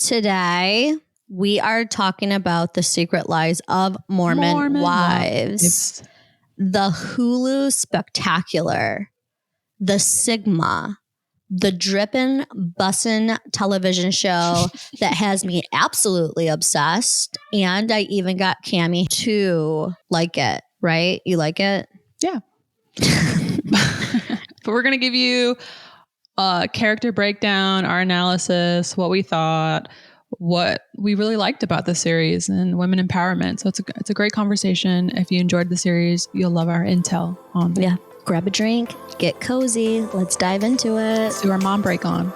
Today, we are talking about the secret lies of Mormon wives. The Hulu Spectacular, the Sigma, the drippin' bussin' television show that has me absolutely obsessed. And I even got Cammie to like it, right? You like it? Yeah. But we're going to give you a character breakdown, our analysis, what we thought, what we really liked about the series and women empowerment. So it's a great conversation. If you enjoyed the series, you'll love our intel on Yeah. Grab a drink, get cozy. Let's dive into it. Let's do our mom break on.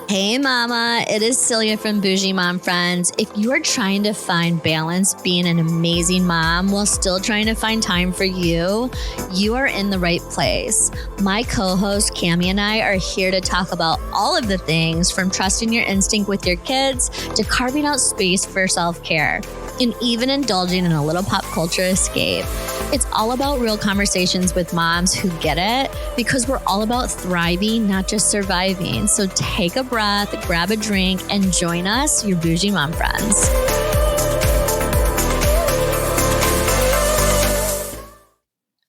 Hey mama, it is Celia from Bougie Mom Friends. If you are trying to find balance being an amazing mom while still trying to find time for you, you are in the right place. My co-host Cammie and I are here to talk about all of the things from trusting your instinct with your kids to carving out space for self-care and even indulging in a little pop culture escape. It's all about real conversations with moms who get it because we're all about thriving, not just surviving. So take a breath, grab a drink, and join us, your Bougie Mom Friends.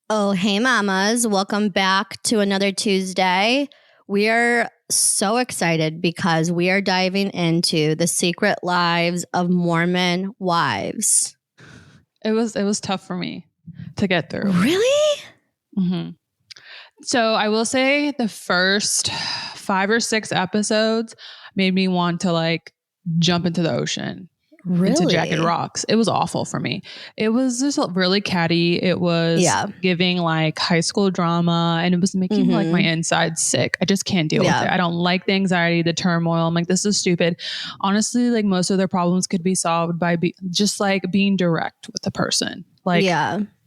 Oh, hey mamas. Welcome back to another Tuesday. We are so excited because we are diving into the secret lives of Mormon wives. It was tough for me to get through. Really? Mm-hmm. So I will say the first 5 or 6 episodes made me want to like jump into the ocean. Really? Into jagged rocks. It was awful for me. It was just really catty. It was giving like high school drama, and it was making like my insides sick. I just can't deal with it. I don't like the anxiety, the turmoil. I'm like, this is stupid. Honestly, like most of their problems could be solved by just like being direct with the person. Like,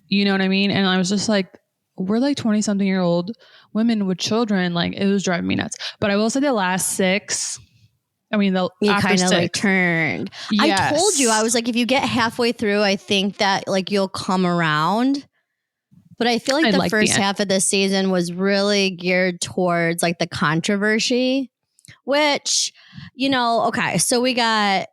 you know what I mean? And I was just like, we're like 20-something-year-old women with children. Like it was driving me nuts. But I will say the last 6. I mean, you kind of like turned. Yes. I told you, I was like, if you get halfway through, I think that like you'll come around. But I feel like the first half of the season was really geared towards like the controversy, which, you know, okay. So we got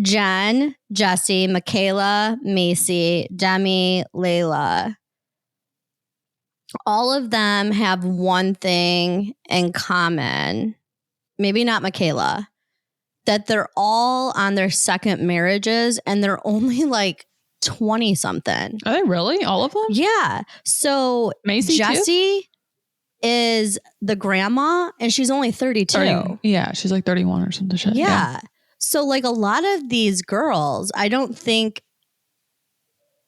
Jen, Jesse, Michaela, Macy, Demi, Layla. All of them have one thing in common. Maybe not Michaela, that they're all on their second marriages and they're only like 20 something. Are they really? All of them? Yeah. So Macy Jessie is the grandma and she's only 32. Yeah. She's like 31 or something. Shit. Yeah. So like a lot of these girls, I don't think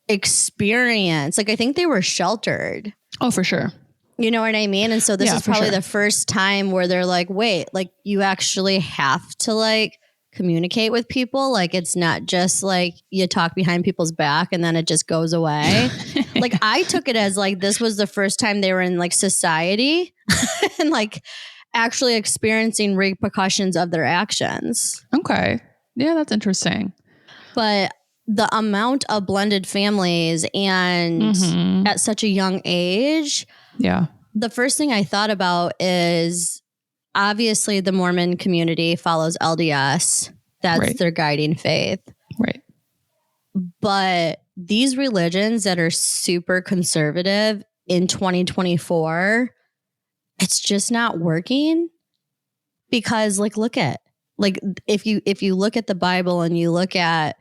experience, like I think they were sheltered. Oh, for sure. You know what I mean? And so this is probably the first time where they're like, wait, like you actually have to like communicate with people. Like it's not just like you talk behind people's back and then it just goes away. Like I took it as like this was the first time they were in like society and like actually experiencing repercussions of their actions. Okay. Yeah, that's interesting. But the amount of blended families and at such a young age. Yeah. The first thing I thought about is obviously the Mormon community follows LDS. That's their guiding faith. Right. But these religions that are super conservative in 2024, it's just not working because like, look at like, if you look at the Bible and you look at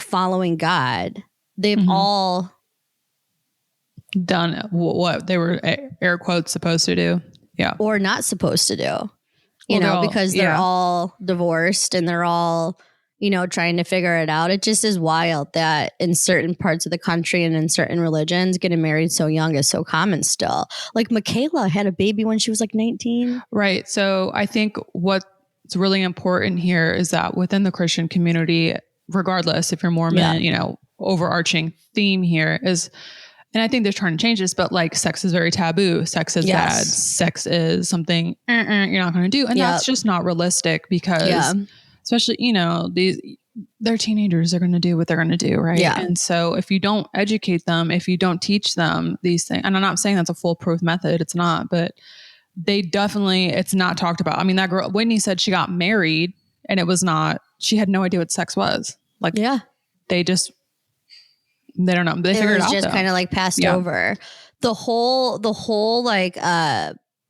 following God, they've all done what they were air quotes supposed to do. Yeah. Or not supposed to do, you know, because they're all divorced and they're all, you know, trying to figure it out. It just is wild that in certain parts of the country and in certain religions, getting married so young is so common still. Like Michaela had a baby when she was like 19. Right. So I think what's really important here is that within the Christian community, regardless if you're Mormon, you know, overarching theme here is, and I think they're trying to change this, but like sex is very taboo. Sex is bad. Sex is something you're not going to do. And that's just not realistic because especially, you know, they're teenagers. They're going to do what they're going to do. Right. Yeah. And so if you don't educate them, if you don't teach them these things, and I'm not saying that's a foolproof method, it's not, but they definitely, it's not talked about. I mean, that girl, Whitney said she got married and it was not, she had no idea what sex was. Like, yeah, they don't know. They figured it out. It was just kind of like passed over. The whole like,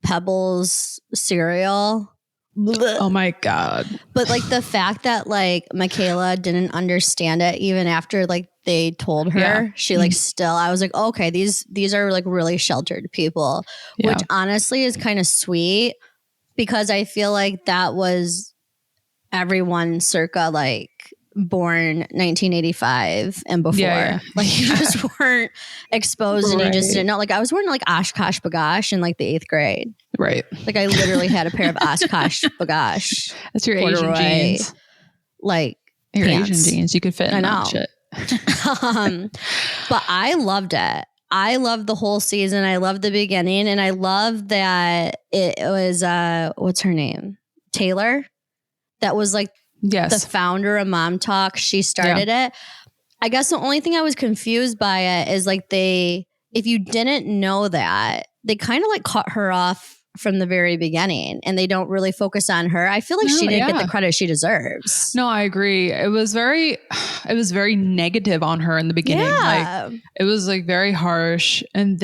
Pebbles cereal. Blech. Oh my God. But like the fact that like Michaela didn't understand it even after like they told her, she like still, I was like, okay, these are like really sheltered people, which honestly is kind of sweet because I feel like that was everyone circa like born 1985 and before. Like you just weren't exposed and you just didn't know. Like I was wearing like Oshkosh Bagosh in like the 8th grade. Right. Like I literally had a pair of Oshkosh Bagosh. That's your Asian jeans. Like your pants. Asian jeans. You could fit in that shit. But I loved it. I loved the whole season. I loved the beginning. And I love that it was, what's her name? Taylor. That was like the founder of Mom Talk. She started it. I guess the only thing I was confused by it is like if you didn't know that, they kind of like cut her off from the very beginning and they don't really focus on her. I feel like she didn't get the credit she deserves. No, I agree. It was very negative on her in the beginning. Like it was like very harsh. And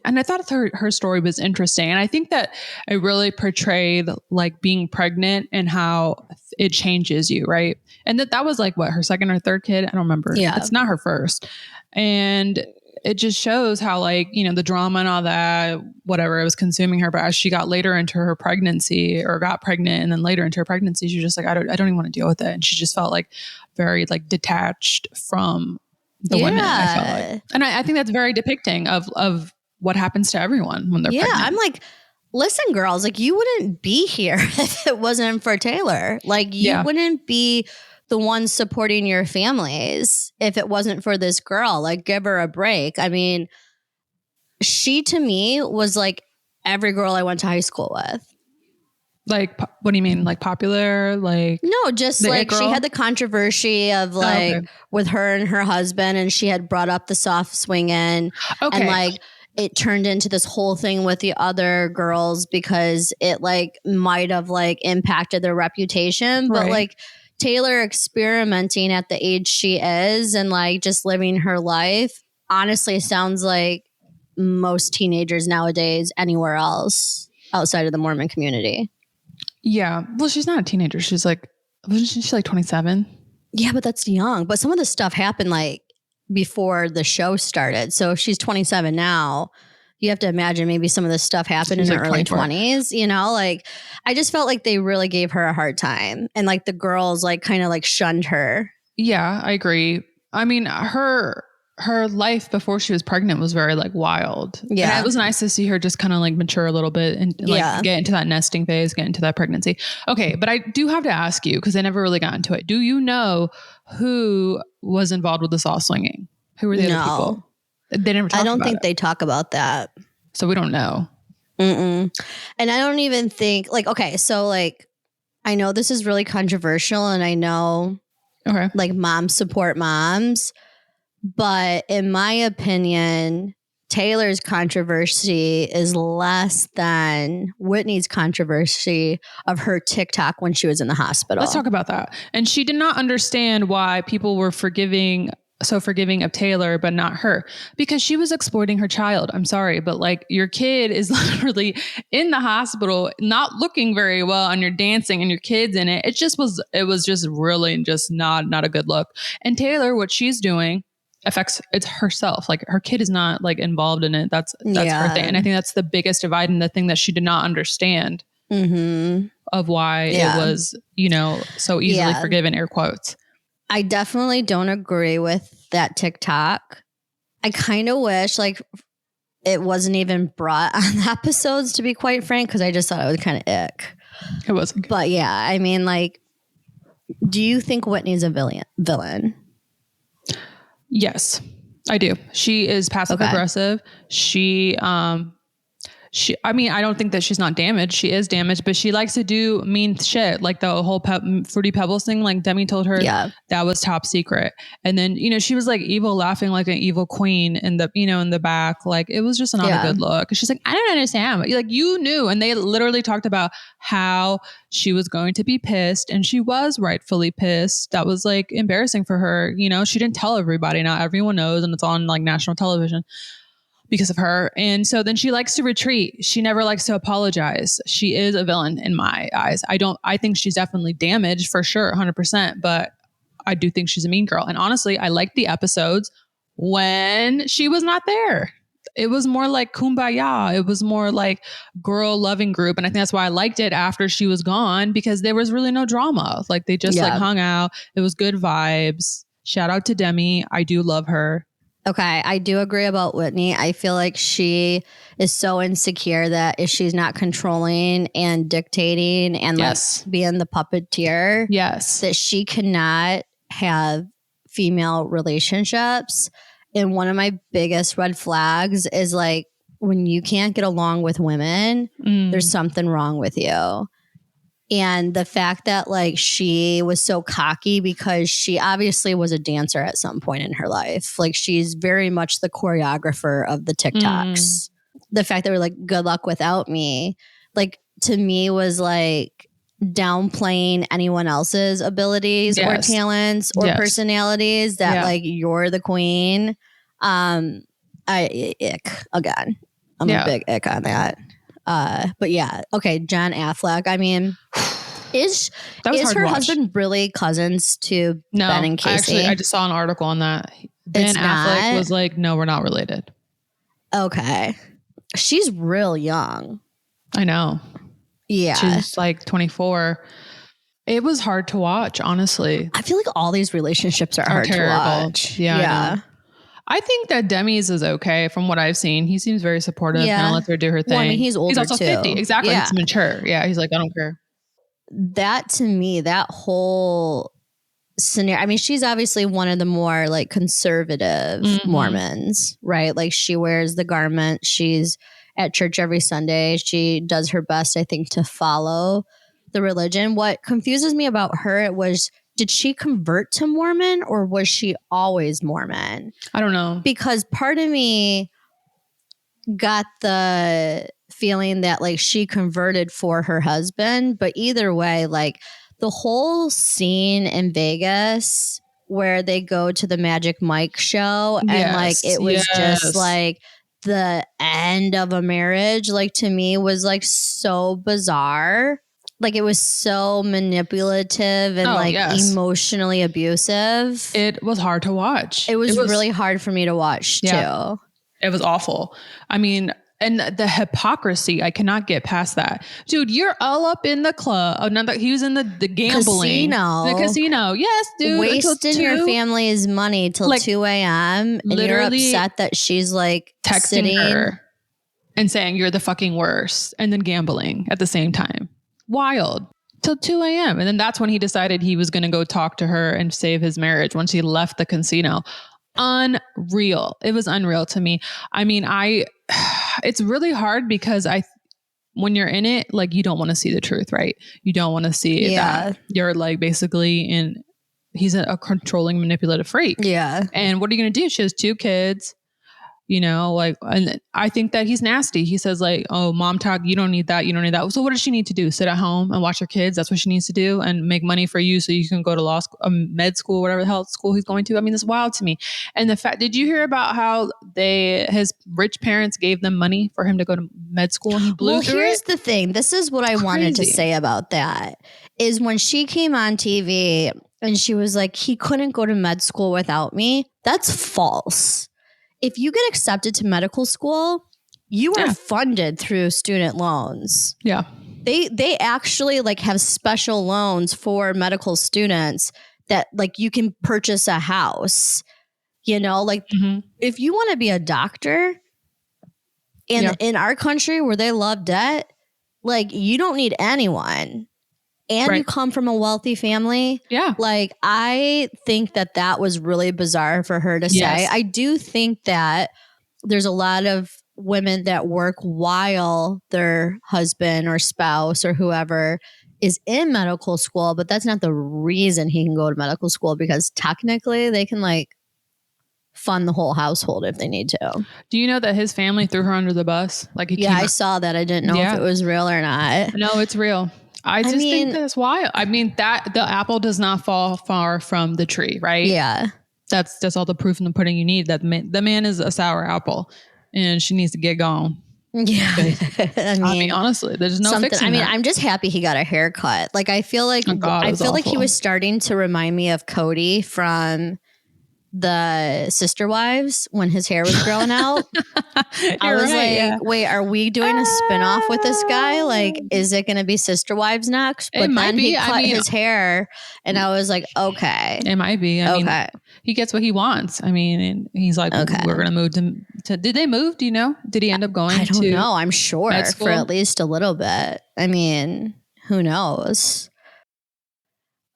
I thought her story was interesting. And I think that it really portrayed like being pregnant and how it changes you. Right. And that was like what, her second or third kid? I don't remember. Yeah. It's not her first. And it just shows how like, you know, the drama and all that, whatever, it was consuming her. But as she got later into her pregnancy or got pregnant and then later into her pregnancy, she was just like, I don't even want to deal with it. And she just felt like very like detached from the women, I felt like. And I think that's very depicting of what happens to everyone when they're pregnant. I'm like, listen, girls, like you wouldn't be here if it wasn't for Taylor. Like you wouldn't be the ones supporting your families if it wasn't for this girl. Like give her a break. I mean, she to me was like every girl I went to high school with. Like, what do you mean? Like popular? Like no, just like she had the controversy of like with her and her husband, and she had brought up the soft swinging, and like it turned into this whole thing with the other girls because it like might have like impacted their reputation, but like Taylor experimenting at the age she is and like just living her life honestly sounds like most teenagers nowadays anywhere else outside of the Mormon community. Yeah. Well, she's not a teenager. She's like, wasn't she like 27? Yeah, but that's young. But some of the stuff happened like before the show started. So if she's 27 now, you have to imagine maybe some of this stuff happened in her early 20s, you know, like I just felt like they really gave her a hard time and like the girls like kind of like shunned her. Yeah, I agree. I mean, her life before she was pregnant was very like wild. Yeah. And it was nice to see her just kind of like mature a little bit and like get into that nesting phase, get into that pregnancy. Okay. But I do have to ask you, because I never really got into it. Do you know who was involved with the saw swinging? Who were the other people? They never talk about it. I don't think they talk about that. So we don't know. And I don't even think like, okay, so like, I know this is really controversial and I know like moms support moms, but in my opinion, Taylor's controversy is less than Whitney's controversy of her TikTok when she was in the hospital. Let's talk about that. And she did not understand why people were so forgiving of Taylor, but not her, because she was exploiting her child. I'm sorry, but like your kid is literally in the hospital, not looking very well, and you're dancing and your kid's in it. It was just really just not a good look. And Taylor, what she's doing it's herself. Like her kid is not like involved in it. That's her thing. And I think that's the biggest divide and the thing that she did not understand of why it was, you know, so easily forgiven, air quotes. I definitely don't agree with that TikTok. I kind of wish like it wasn't even brought on the episodes, to be quite frank, because I just thought it was kind of ick. It wasn't. But yeah, I mean, like, do you think Whitney's a villain? Yes, I do. She is passive aggressive. She, I don't think that she's not damaged. She is damaged, but she likes to do mean shit. Like the whole Fruity Pebbles thing. Like Demi told her that was top secret. And then, she was like evil, laughing like an evil queen in the back. Like it was just not a good look. She's like, I don't understand. Like you knew. And they literally talked about how she was going to be pissed, and she was rightfully pissed. That was like embarrassing for her. She didn't tell everybody. Now everyone knows, and it's on like national television because of her. And so then she likes to retreat. She never likes to apologize. She is a villain in my eyes. I think she's definitely damaged for sure, 100%, but I do think she's a mean girl. And honestly, I liked the episodes when she was not there. It was more like kumbaya. It was more like girl loving group. And I think that's why I liked it after she was gone, because there was really no drama. Like they just like hung out. It was good vibes. Shout out to Demi. I do love her. Okay, I do agree about Whitney. I feel like she is so insecure that if she's not controlling and dictating and like being the puppeteer, that she cannot have female relationships. And one of my biggest red flags is like when you can't get along with women, there's something wrong with you. And the fact that like she was so cocky because she obviously was a dancer at some point in her life. Like she's very much the choreographer of the TikToks. The fact that we're like, good luck without me, like to me was like downplaying anyone else's abilities or talents or personalities that like you're the queen. Ick again. I'm a big ick on that. But yeah, okay, John Affleck. I mean, is her husband really cousins to Ben and Casey? I just saw an article on that. Ben Affleck was like, no, we're not related. Okay. She's real young. I know. Yeah. She's like 24. It was hard to watch, honestly. I feel like all these relationships are hard terrible. To watch. Yeah. I think that Demi's is okay from what I've seen. He seems very supportive and lets her do her thing. Well, I mean, he's older also too. 50. Exactly. Yeah. He's mature. Yeah. He's like, I don't care. That to me, that whole scenario, I mean, she's obviously one of the more like conservative Mormons, right? Like she wears the garment. She's at church every Sunday. She does her best, I think, to follow the religion. What confuses me about her was, did she convert to Mormon or was she always Mormon? I don't know. Because part of me got the feeling that like she converted for her husband. But either way, like the whole scene in Vegas where they go to the Magic Mike show and like it was just like the end of a marriage, like to me was like so bizarre. Like it was so manipulative and emotionally abusive. It was hard to watch. It was really hard for me to watch too. It was awful. I mean, and the hypocrisy, I cannot get past that. Dude, you're all up in the club. He was in the gambling. The casino. Yes, dude. Wasting your family's money till like, 2 a.m. And you're upset that she's like texting her and saying you're the fucking worst and then gambling at the same time. Wild. Till 2 a.m. And then that's when he decided he was going to go talk to her and save his marriage once he left the casino. Unreal. It was unreal to me. I mean, it's really hard because when you're in it, like you don't want to see the truth, right? You don't want to see that you're like basically he's a controlling, manipulative freak. Yeah. And what are you going to do? She has 2 kids. Like, and I think that he's nasty. He says like, oh, mom talk, you don't need that. You don't need that. So what does she need to do? Sit at home and watch her kids. That's what she needs to do and make money for you so you can go to law school, med school, whatever the hell school he's going to. I mean, it's wild to me. And the fact, did you hear about how his rich parents gave them money for him to go to med school and he blew through it? Well, here's the thing. This is what I wanted to say about that is when she came on TV and she was like, he couldn't go to med school without me. That's false. If you get accepted to medical school, you are funded through student loans. Yeah. They actually like have special loans for medical students that like you can purchase a house, like if you want to be a doctor in our country where they love debt, like you don't need anyone. And you come from a wealthy family. Yeah. Like, I think that was really bizarre for her to say. I do think that there's a lot of women that work while their husband or spouse or whoever is in medical school, but that's not the reason he can go to medical school, because technically they can like fund the whole household if they need to. Do you know that his family threw her under the bus? Like, I saw that. I didn't know if it was real or not. No, it's real. I just think that's wild. I mean, that the apple does not fall far from the tree, right? Yeah. That's all the proof in the pudding you need, that the man is a sour apple and she needs to get gone. Yeah. I mean, honestly, there's no fixing that. I'm just happy he got a haircut. Like, I feel like like he was starting to remind me of Cody from the Sister Wives when his hair was growing out. I was wait, are we doing a spinoff with this guy? Like, is it going to be Sister Wives next? But then he cut his hair and I was like, okay. It might be. I mean, he gets what he wants. I mean, and he's like, we're going to move to, did they move? Do you know? Did he end up going to? I don't know. I'm sure for at least a little bit. I mean, who knows?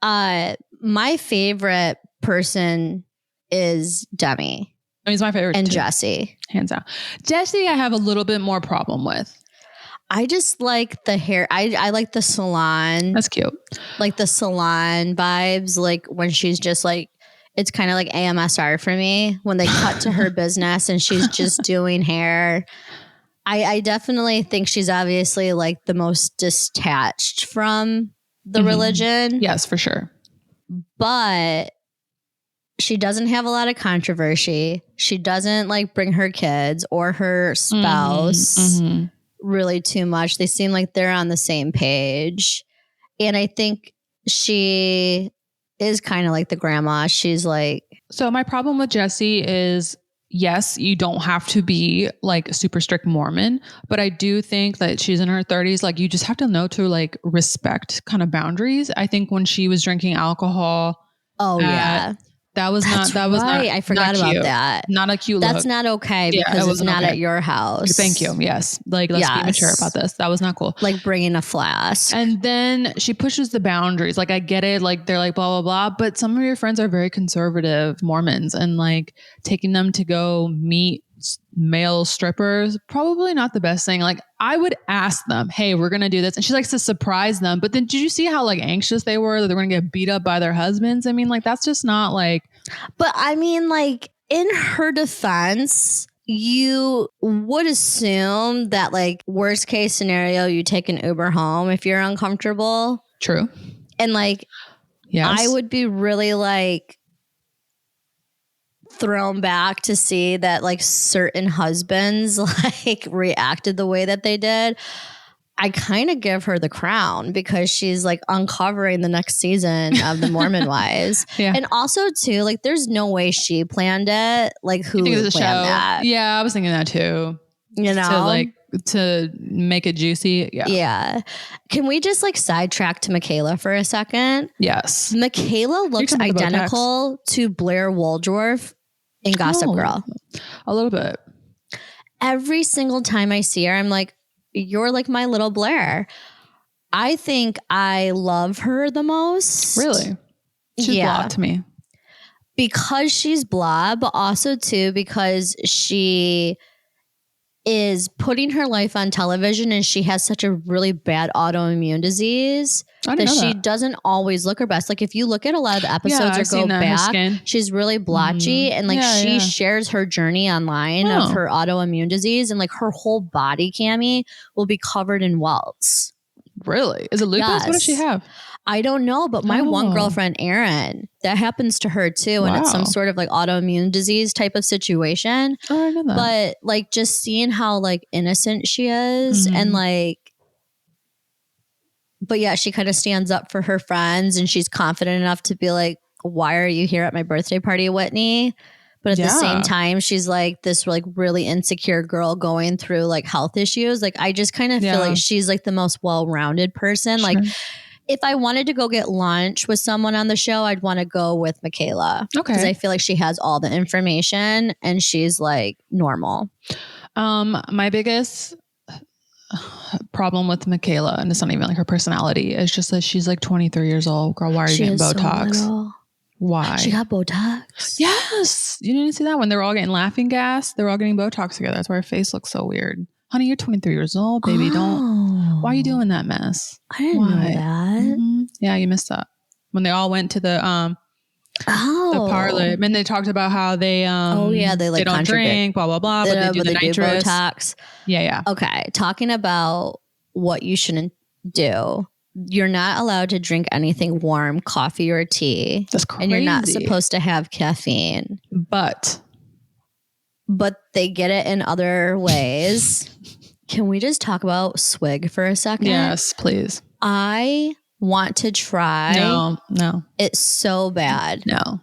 My favorite person is Demi. I mean, he's my favorite and too. Jesse, hands down. Jesse, I have a little bit more problem with. I just like the hair. I like the salon. That's cute. Like the salon vibes. Like when she's just like, it's kind of like AMSR for me when they cut to her business and she's just doing hair. I definitely think she's obviously like the most detached from the religion. Yes, for sure. But she doesn't have a lot of controversy. She doesn't like bring her kids or her spouse really too much. They seem like they're on the same page. And I think she is kind of like the grandma. She's like... So my problem with Jessie is, yes, you don't have to be like a super strict Mormon, but I do think that she's in her 30s. Like, you just have to know to like respect kind of boundaries. I think when she was drinking alcohol... Oh, yeah. That was not. I forgot about that. Not a cute. That's look. not okay because it's not at your house. Thank you. Yes. Like, let's be mature about this. That was not cool. Like bringing a flask. And then she pushes the boundaries. Like, I get it. Like, they're like blah blah blah. But some of your friends are very conservative Mormons, and like taking them to go meet male strippers, probably not the best thing. Like, I would ask them, hey, we're going to do this. And she likes to surprise them. But then did you see how like anxious they were that they're going to get beat up by their husbands? I mean, like, that's just not like... But I mean, like, in her defense, you would assume that like worst case scenario, you take an Uber home if you're uncomfortable. True. And like, yes. I would be really like thrown back to see that like certain husbands like reacted the way that they did. I kind of give her the crown because she's like uncovering the next season of the Mormon Wives. Yeah. And also too, like, there's no way she planned it. Like, Hulu planned that. Yeah, I was thinking that too. You know, to make it juicy. Yeah. Yeah. Can we just like sidetrack to Michaela for a second? Yes. Michaela looks identical to Blair Waldorf in Gossip Girl. A little bit. Every single time I see her, I'm like, you're like my little Blair. I think I love her the most. Really? She's blah to me. Because she's blah, but also too because she is putting her life on television and she has such a really bad autoimmune disease that she doesn't always look her best. Like, if you look at a lot of the episodes or go back, she's really blotchy and like she shares her journey online of her autoimmune disease, and like her whole body, Cammie, will be covered in welts. Really? Is it lupus? Yes. What does she have? I don't know, but my one girlfriend, Erin, that happens to her too. And it's some sort of like autoimmune disease type of situation. Oh, I know that. But like just seeing how like innocent she is and like, but yeah, she kind of stands up for her friends and she's confident enough to be like, why are you here at my birthday party, Whitney? But at the same time, she's like this like really insecure girl going through like health issues. Like, I just kind of feel like she's like the most well-rounded person. Sure. Like, if I wanted to go get lunch with someone on the show, I'd want to go with Michaela. Okay. Because I feel like she has all the information and she's like normal. My biggest problem with Michaela, and it's not even like her personality, is just that she's like 23 years old. Girl, why are you getting Botox? So Why? She got Botox. Yes. You didn't see that when they were all getting laughing gas? They were all getting Botox together. That's why her face looks so weird. Honey, you're 23 years old, baby. Why are you doing that mess? I didn't know that. Mm-hmm. Yeah, you missed that. When they all went to the parlor, and they talked about how they they don't drink, blah blah blah, but they do the nitrous. Botox. Yeah. Okay, talking about what you shouldn't do. You're not allowed to drink anything warm, coffee or tea. That's crazy. And you're not supposed to have caffeine. But they get it in other ways. Can we just talk about swig for a second? Yes, please. I want to try. No. It's so bad. No.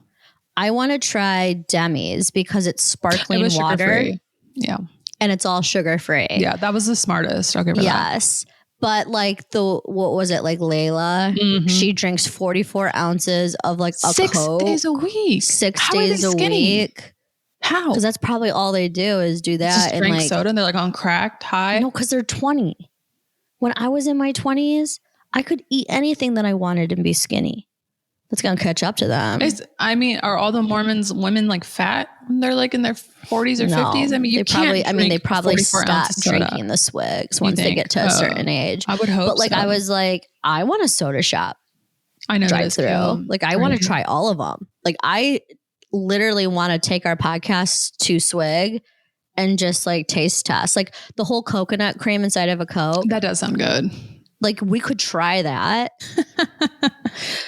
I want to try Demi's because it's sparkling water. Sugar-free. Yeah. And it's all sugar-free. Yeah, that was the smartest. I'll give her that. Yes. But like what was it? Like Layla, she drinks 44 ounces of like a 6 Coke. 6 days a week. 6 days a week. How? Because that's probably all they do is do that. Just drink like, soda and they're like on cracked high? No, because they're 20. When I was in my 20s, I could eat anything that I wanted and be skinny. That's going to catch up to them. Are all the Mormons women like fat when they're like in their 40s or 50s? I mean, they probably stop drinking the swigs once they get to a certain age. I would hope But I was like, I want a soda shop. I know drive through. Like I want to try all of them. Like I literally want to take our podcast to swig and just like taste test. Like the whole coconut cream inside of a Coke. That does sound good. Like we could try that.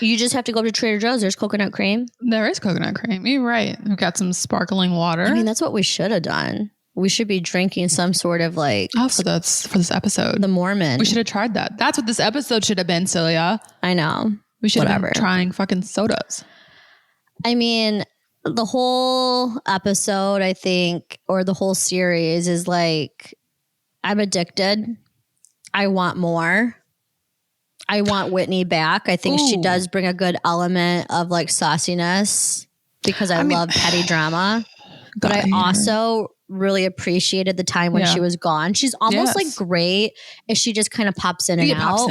You just have to go to Trader Joe's. There's coconut cream. There is coconut cream. You're right. We've got some sparkling water. I mean, that's what we should have done. We should be drinking some sort of like. Oh, so that's for this episode. The Mormon. We should have tried that. That's what this episode should have been, Celia. I know. We should have been trying fucking sodas. I mean, the whole episode, I think, or the whole series is like, I'm addicted. I want more. I want Whitney back. I think she does bring a good element of like sauciness because I love petty drama. But I also really appreciated the time when she was gone. She's almost like great if she just kind of pops in and out.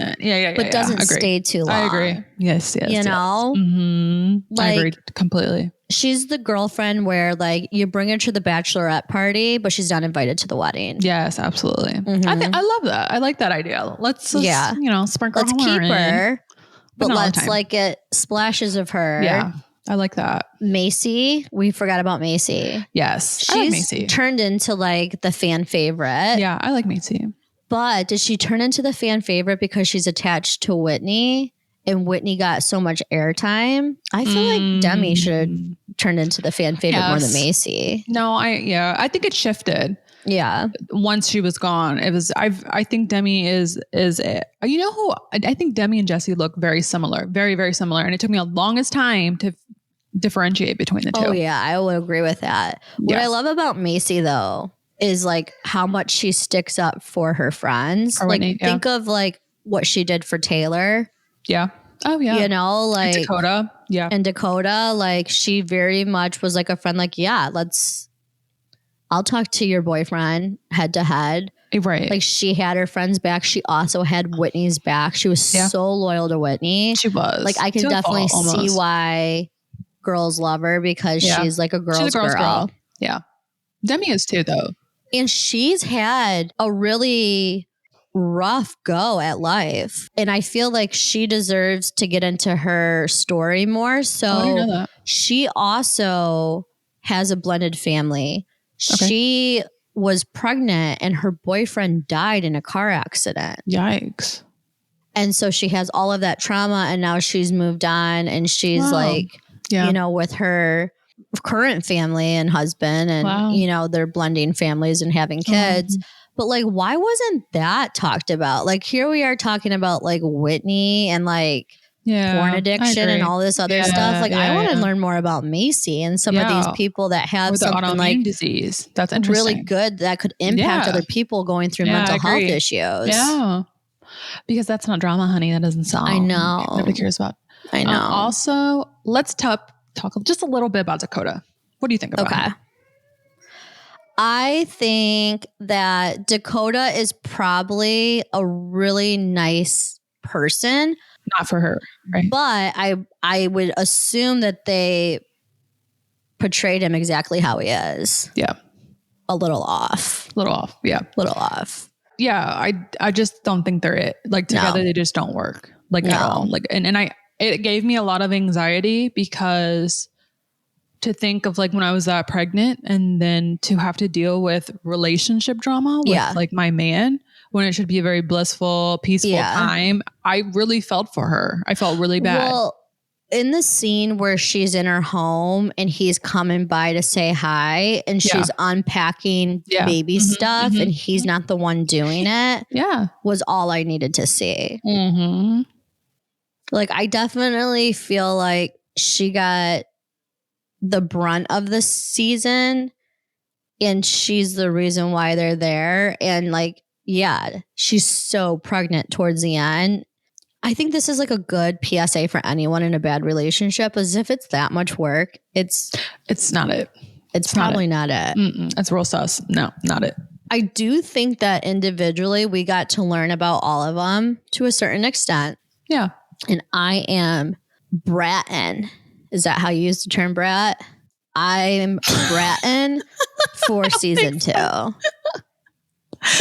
But doesn't stay too long. I agree. Yes. You know? Mm-hmm. I agree completely. She's the girlfriend where like you bring her to the bachelorette party, but she's not invited to the wedding. Yes, absolutely. Mm-hmm. I love that. I like that idea. Let's sprinkle let's keep her, but let's like get splashes of her. Yeah, I like that. Macy, we forgot about Macy. Yes, she's I like Macy. Turned into like the fan favorite. Yeah, I like Macy. But did she turn into the fan favorite because she's attached to Whitney? And Whitney got so much airtime. I feel like Demi should have turned into the fan favorite more than Macy. No, I think it shifted. Yeah. Once she was gone, it was. I think Demi is. You know who? I think Demi and Jesse look very similar, very very similar, and it took me the longest time to differentiate between the two. Oh yeah, I would agree with that. What I love about Macy though is like how much she sticks up for her friends. Or like think of like what she did for Taylor. Yeah. Oh yeah. You know, like and Dakota. Yeah. And Dakota, like she very much was like a friend. Like, yeah, I'll talk to your boyfriend head to head. Right. Like she had her friends back. She also had Whitney's back. She was so loyal to Whitney. She was. Like I can definitely see why girls love her because she's like a girl's girl. Yeah. Demi is too though. And she's had a really rough go at life. And I feel like she deserves to get into her story more. So she also has a blended family. Okay. She was pregnant and her boyfriend died in a car accident. Yikes. And so she has all of that trauma and now she's moved on and she's you know, with her current family and husband and, you know, they're blending families and having kids. But like, why wasn't that talked about? Like, here we are talking about like Whitney and like porn addiction and all this other stuff. Like, I want to learn more about Macy and some of these people that have something like disease. That's interesting. Really good that could impact other people going through mental health issues. Yeah. Because that's not drama, honey. That doesn't sound. I know. Nobody cares about. I know. Also, let's talk just a little bit about Dakota. What do you think about her? I think that Dakota is probably a really nice person. not for her. Right. But I would assume that they portrayed him exactly how he is. Yeah. A little off. Yeah. Little off. Yeah. I just don't think they're it. Like together, they just don't work at all. Like, and it gave me a lot of anxiety because to think of like when I was that pregnant and then to have to deal with relationship drama with like my man when it should be a very blissful, peaceful time. I really felt for her. I felt really bad. Well, in the scene where she's in her home and he's coming by to say hi and she's unpacking baby stuff and he's not the one doing it. Was all I needed to see. Like, I definitely feel like she got the brunt of the season and she's the reason why they're there. And like, she's so pregnant towards the end. I think this is like a good PSA for anyone in a bad relationship, as if it's that much work. It's not it. It's probably not it. It's real sus. No, not it. I do think that individually we got to learn about all of them to a certain extent. Yeah. And I am brattin'. Is that how you use the term brat? I'm brattin' for season 2.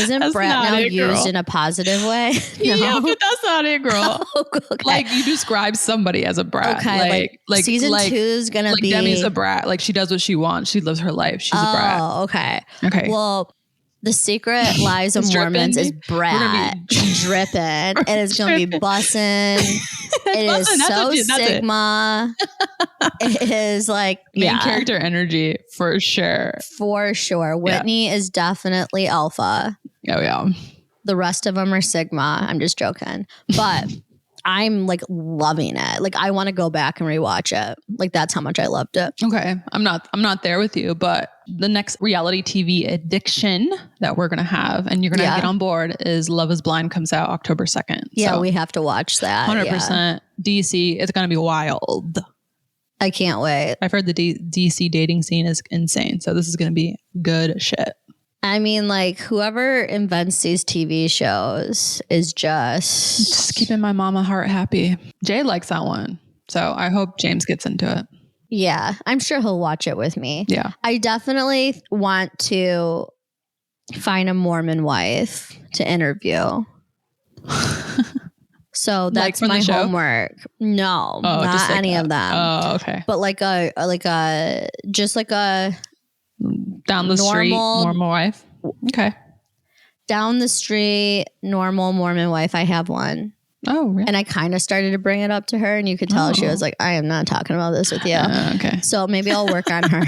Isn't that's brat now used in a positive way? No? Yeah, but that's not it, girl. Okay. Like you describe somebody as a brat. Okay, like season 2 is gonna be Demi's a brat. Like she does what she wants. She lives her life. She's a brat. Oh, okay. Well, the Secret Lives of Mormons is brat dripping, and it's gonna be bussin'. It is so Sigma. It is like main character energy for sure. For sure, Whitney is definitely alpha. Oh yeah. The rest of them are Sigma. I'm just joking, but I'm like loving it. Like I want to go back and rewatch it. Like that's how much I loved it. Okay. I'm not there with you, but the next reality TV addiction that we're going to have and you're going to get on board is Love is Blind comes out October 2nd. Yeah, so we have to watch that. 100% DC. It's going to be wild. I can't wait. I've heard the DC dating scene is insane. So this is going to be good shit. I mean, like, whoever invents these TV shows is just keeping my mama heart happy. Jay likes that one. So I hope James gets into it. Yeah, I'm sure he'll watch it with me. Yeah. I definitely want to find a Mormon wife to interview. So that's like my homework. No, not any of them. Oh, okay. But like a down the street normal wife. Okay. Down the street normal Mormon wife. I have one. Oh, really? And I kind of started to bring it up to her and you could tell she was like, I am not talking about this with you. Okay. So maybe I'll work on her.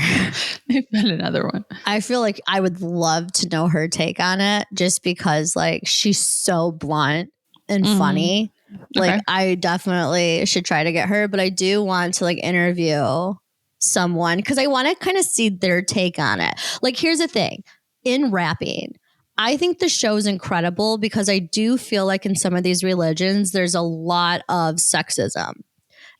Maybe another one. I feel like I would love to know her take on it just because like she's so blunt and funny. Like I definitely should try to get her, but I do want to like interview someone because I want to kind of see their take on it. Like here's the thing. In rapping, I think the show is incredible because I do feel like in some of these religions, there's a lot of sexism.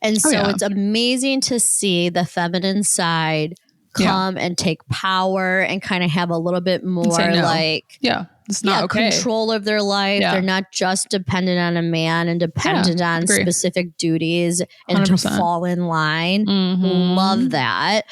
And so it's amazing to see the feminine side come and take power and kind of have a little bit more it's not okay. Control of their life. They're not just dependent on a man and dependent on specific duties and 100%. To fall in line. Love that.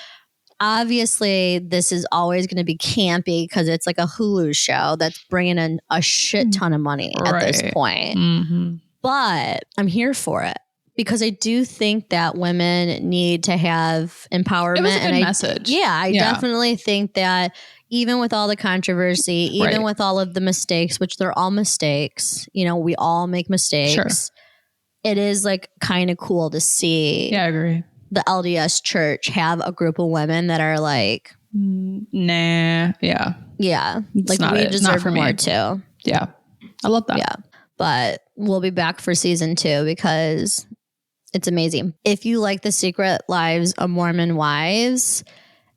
Obviously, this is always going to be campy because it's like a Hulu show that's bringing in a shit ton of money at this point. But I'm here for it because I do think that women need to have empowerment. It was a good message. I definitely think that even with all the controversy, even with all of the mistakes, which they're all mistakes, you know, we all make mistakes. Sure. It is like kind of cool to see. Yeah, I agree. The LDS church have a group of women that are like, nah, yeah, like we deserve more too. Yeah, I love that. Yeah, but we'll be back for season 2 because it's amazing. If you like the Secret Lives of Mormon Wives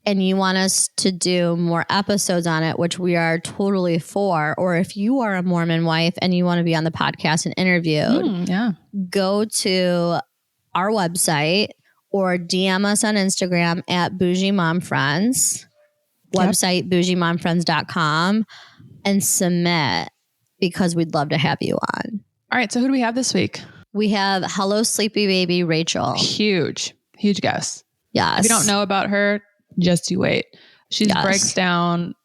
and you want us to do more episodes on it, which we are totally for, or if you are a Mormon wife and you want to be on the podcast and interviewed, go to our website. Or DM us on Instagram at Bougie Mom Friends, website bougiemomfriends.com, and submit because we'd love to have you on. All right. So who do we have this week? We have Hello Sleepy Baby Rachel. Huge guess. Yes. If you don't know about her, just you wait. She breaks down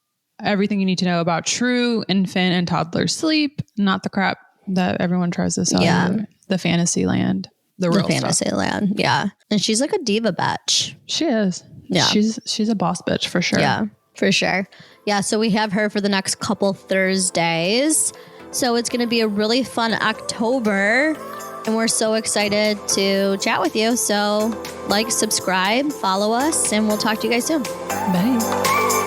everything you need to know about true infant and toddler sleep, not the crap that everyone tries to sell you. The fantasy land. The real fantasy stuff. land. Yeah. And she's like a diva bitch. She is. Yeah. She's a boss bitch for sure. Yeah, for sure. Yeah. So we have her for the next couple Thursdays. So it's going to be a really fun October. And we're so excited to chat with you. So like, subscribe, follow us, and we'll talk to you guys soon. Bye.